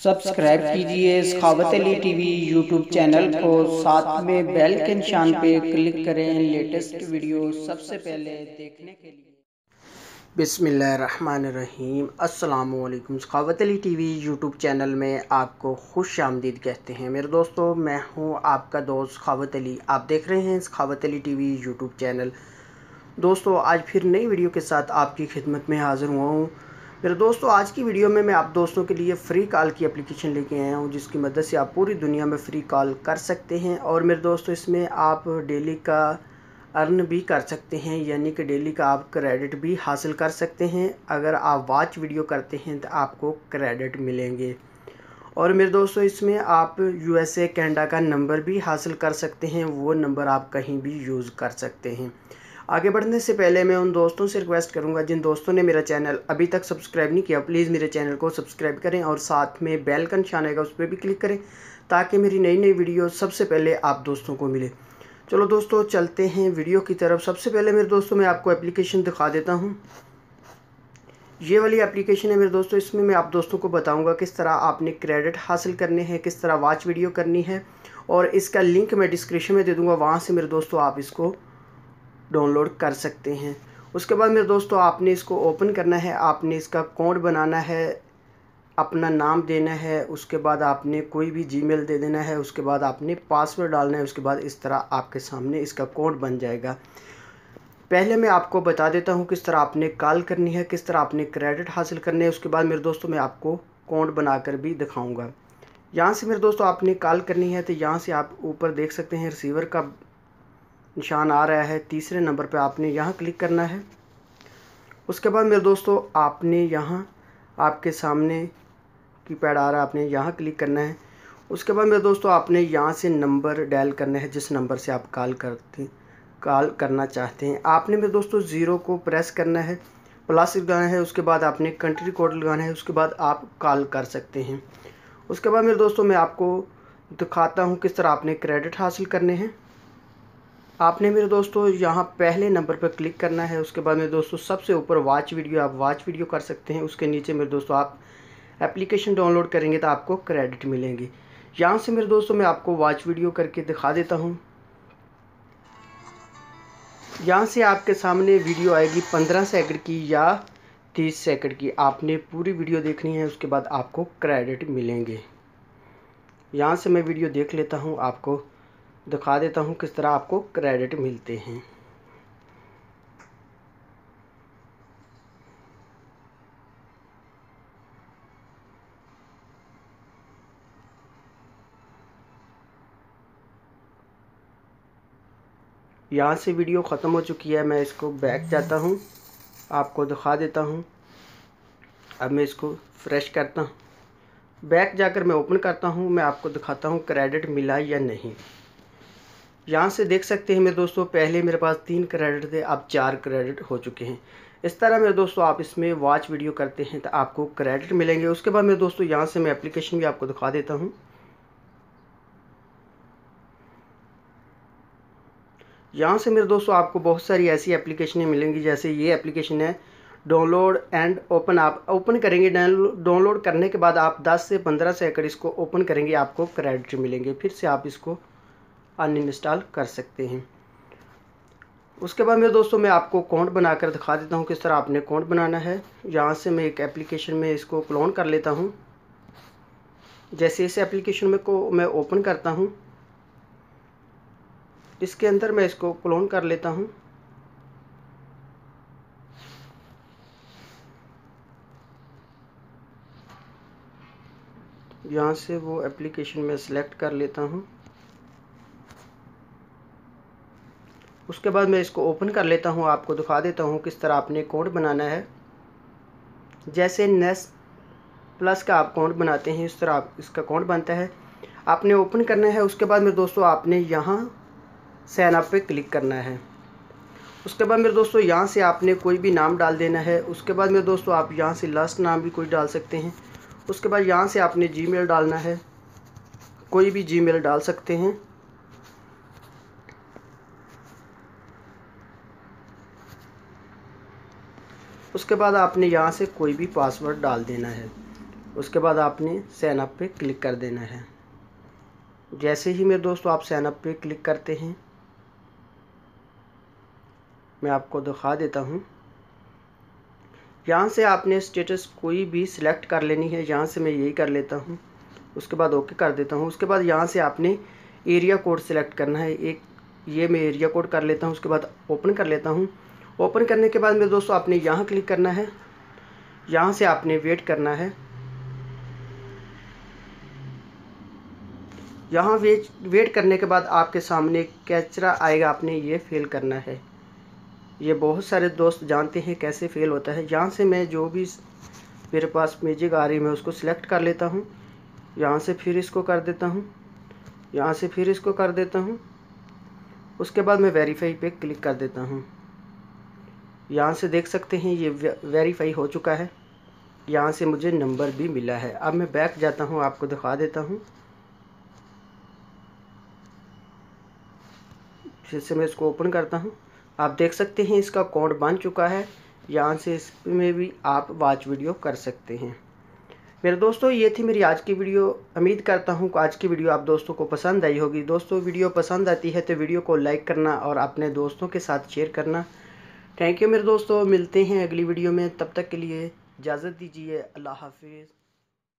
Subscribe कीजिए सखावत Ali TV YouTube channel को, साथ में बेल के निशान पे क्लिक करें लेटेस्ट वीडियो सबसे पहले देखने के लिए। बिस्मिल्लाहिर्रहमानिर्रहीम। अस्सलामुअलैकुम। सखावत अली टीवी यूट्यूब चैनल में आपको खुश आमदीद कहते हैं। मेरे दोस्तों, मैं हूं आपका दोस्त सखावत अली। आप देख रहे हैं सखावत अली टीवी यूट्यूब चैनल। दोस्तों, आज फिर नई वीडियो के साथ आपकी खिदमत में हाज़िर हुआ हूँ। मेरे दोस्तों, आज की वीडियो में मैं आप दोस्तों के लिए फ़्री कॉल की एप्लीकेशन लेके आया हूँ, जिसकी मदद से आप पूरी दुनिया में फ़्री कॉल कर सकते हैं। और मेरे दोस्तों, इसमें आप डेली का अर्न भी कर सकते हैं, यानी कि डेली का आप क्रेडिट भी हासिल कर सकते हैं। अगर आप वॉच वीडियो करते हैं तो आपको क्रेडिट मिलेंगे। और मेरे दोस्तों, इसमें आप USA कनाडा का नंबर भी हासिल कर सकते हैं। वो नंबर आप कहीं भी यूज़ कर सकते हैं। आगे बढ़ने से पहले मैं उन दोस्तों से रिक्वेस्ट करूंगा जिन दोस्तों ने मेरा चैनल अभी तक सब्सक्राइब नहीं किया, प्लीज़ मेरे चैनल को सब्सक्राइब करें और साथ में बेल का निशान आएगा, उस पर भी क्लिक करें ताकि मेरी नई नई वीडियो सबसे पहले आप दोस्तों को मिले। चलो दोस्तों, चलते हैं वीडियो की तरफ। सबसे पहले मेरे दोस्तों, मैं आपको एप्लीकेशन दिखा देता हूँ। ये वाली एप्लीकेशन है मेरे दोस्तों। इसमें मैं आप दोस्तों को बताऊंगा किस तरह आपने क्रेडिट हासिल करने हैं, किस तरह वॉच वीडियो करनी है, और इसका लिंक मैं डिस्क्रिप्शन में दे दूंगा। वहाँ से मेरे दोस्तों आप इसको डाउनलोड कर सकते हैं। उसके बाद मेरे दोस्तों, आपने इसको ओपन करना है, आपने इसका कोड बनाना है, अपना नाम देना है, उसके बाद आपने कोई भी जीमेल दे देना है, उसके बाद आपने पासवर्ड डालना है। उसके बाद इस तरह आपके सामने इसका कोड बन जाएगा। पहले मैं आपको बता देता हूँ किस तरह आपने कॉल करनी है, किस तरह आपने क्रेडिट हासिल करने है। उसके बाद मेरे दोस्तों, मैं आपको कोड बनाकर भी दिखाऊँगा। यहाँ से मेरे दोस्तों आपने कॉल करनी है, तो यहाँ से आप ऊपर देख सकते हैं रिसीवर का निशान आ रहा है। तीसरे नंबर पे आपने यहाँ क्लिक करना है। उसके बाद मेरे दोस्तों, आपने यहाँ आपके सामने कीपैड आ रहा है, आपने यहाँ क्लिक करना है। उसके बाद मेरे दोस्तों, आपने यहाँ से नंबर डायल करना है जिस नंबर से आप कॉल करना चाहते हैं। आपने मेरे दोस्तों 0 को प्रेस करना है, प्लस लगाना है, उसके बाद आपने कंट्री कोड लगाना है, उसके बाद आप कॉल कर सकते हैं। उसके बाद मेरे दोस्तों, मैं आपको दिखाता हूँ किस तरह आपने क्रेडिट हासिल करने हैं। आपने मेरे दोस्तों यहाँ पहले नंबर पर क्लिक करना है। उसके बाद मेरे दोस्तों, सबसे ऊपर वॉच वीडियो, आप वॉच वीडियो कर सकते हैं। उसके नीचे मेरे दोस्तों आप एप्लीकेशन डाउनलोड करेंगे तो आपको क्रेडिट मिलेंगे। यहाँ से मेरे दोस्तों मैं आपको वॉच वीडियो करके दिखा देता हूँ। यहाँ से आपके सामने वीडियो आएगी 15 सेकंड की या 30 सेकंड की। आपने पूरी वीडियो देखनी है, उसके बाद आपको क्रेडिट मिलेंगे। यहाँ से मैं वीडियो देख लेता हूँ, आपको दिखा देता हूँ किस तरह आपको क्रेडिट मिलते हैं। यहाँ से वीडियो ख़त्म हो चुकी है। मैं इसको बैक जाता हूँ, आपको दिखा देता हूँ। अब मैं इसको फ्रेश करता हूँ, बैक जाकर मैं ओपन करता हूँ। मैं आपको दिखाता हूँ क्रेडिट मिला या नहीं। यहाँ से देख सकते हैं मेरे दोस्तों, पहले मेरे पास 3 क्रेडिट थे, अब 4 क्रेडिट हो चुके हैं। इस तरह मेरे दोस्तों आप इसमें वॉच वीडियो करते हैं तो आपको क्रेडिट मिलेंगे। उसके बाद मेरे दोस्तों, यहाँ से मैं एप्लीकेशन भी आपको दिखा देता हूँ। यहाँ से मेरे दोस्तों आपको बहुत सारी ऐसी एप्लीकेशनें मिलेंगी, जैसे ये एप्लीकेशन है डाउनलोड एंड ओपन। आप ओपन करेंगे, डाउनलोड करने के बाद आप 10 से 15 सेकंड इसको ओपन करेंगे, आपको क्रेडिट मिलेंगे। फिर से आप इसको अनइंस्टॉल कर सकते हैं। उसके बाद मेरे दोस्तों, मैं आपको अकाउंट बनाकर दिखा देता हूँ किस तरह आपने अकाउंट बनाना है। यहाँ से मैं एक एप्लीकेशन में इसको क्लोन कर लेता हूँ। जैसे इस एप्लीकेशन में को मैं ओपन करता हूँ, इसके अंदर मैं इसको क्लोन कर लेता हूँ। यहाँ से वो एप्लीकेशन में सेलेक्ट कर लेता हूँ। उसके बाद मैं इसको ओपन कर लेता हूँ, आपको दिखा देता हूँ किस तरह आपने कोड बनाना है। जैसे नेस्ट प्लस का आप अकाउंट बनाते हैं, इस तरह आप इसका अकाउंट बनता है। आपने ओपन करना है। उसके बाद मेरे दोस्तों, आपने यहाँ साइन अप पे क्लिक करना है। उसके बाद मेरे दोस्तों, यहाँ से आपने कोई भी नाम डाल देना है। उसके बाद मेरे दोस्तों, आप यहाँ से लास्ट नाम भी कोई डाल सकते हैं। उसके बाद यहाँ से आपने जीमेल डालना है, कोई भी जीमेल डाल सकते हैं। उसके बाद आपने यहाँ से कोई भी पासवर्ड डाल देना है। उसके बाद आपने साइन अप पे क्लिक कर देना है। जैसे ही मेरे दोस्तों आप साइन अप पे क्लिक करते हैं, मैं आपको दिखा देता हूँ। यहाँ से आपने स्टेटस कोई भी सिलेक्ट कर लेनी है। यहाँ से मैं यही कर लेता हूँ, उसके बाद ओके कर देता हूँ। उसके बाद यहाँ से आपने एरिया कोड सिलेक्ट करना है। एक ये मैं एरिया कोड कर लेता हूँ, उसके बाद ओपन कर लेता हूँ। ओपन करने के बाद मेरे दोस्तों आपने यहाँ क्लिक करना है। यहाँ से आपने वेट करना है। यहाँ वेट करने के बाद आपके सामने कैप्चा आएगा, आपने ये फिल करना है। ये बहुत सारे दोस्त जानते हैं कैसे फेल होता है। यहाँ से मैं जो भी मेरे पास मैजिक आ रही है मैं उसको सिलेक्ट कर लेता हूँ। यहाँ से फिर इसको कर देता हूँ, यहाँ से फिर इसको कर देता हूँ। उसके बाद मैं वेरीफाई पे क्लिक कर देता हूँ। यहाँ से देख सकते हैं ये वेरीफाई हो चुका है। यहाँ से मुझे नंबर भी मिला है। अब मैं बैक जाता हूँ, आपको दिखा देता हूँ। फिर से मैं इसको ओपन करता हूँ। आप देख सकते हैं इसका अकाउंट बन चुका है। यहाँ से इसमें भी आप वॉच वीडियो कर सकते हैं। मेरे दोस्तों ये थी मेरी आज की वीडियो। उम्मीद करता हूँ कि आज की वीडियो आप दोस्तों को पसंद आई होगी। दोस्तों वीडियो पसंद आती है तो वीडियो को लाइक करना और अपने दोस्तों के साथ शेयर करना। थैंक यू मेरे दोस्तों, मिलते हैं अगली वीडियो में। तब तक के लिए इजाज़त दीजिए। अल्लाह हाफिज़।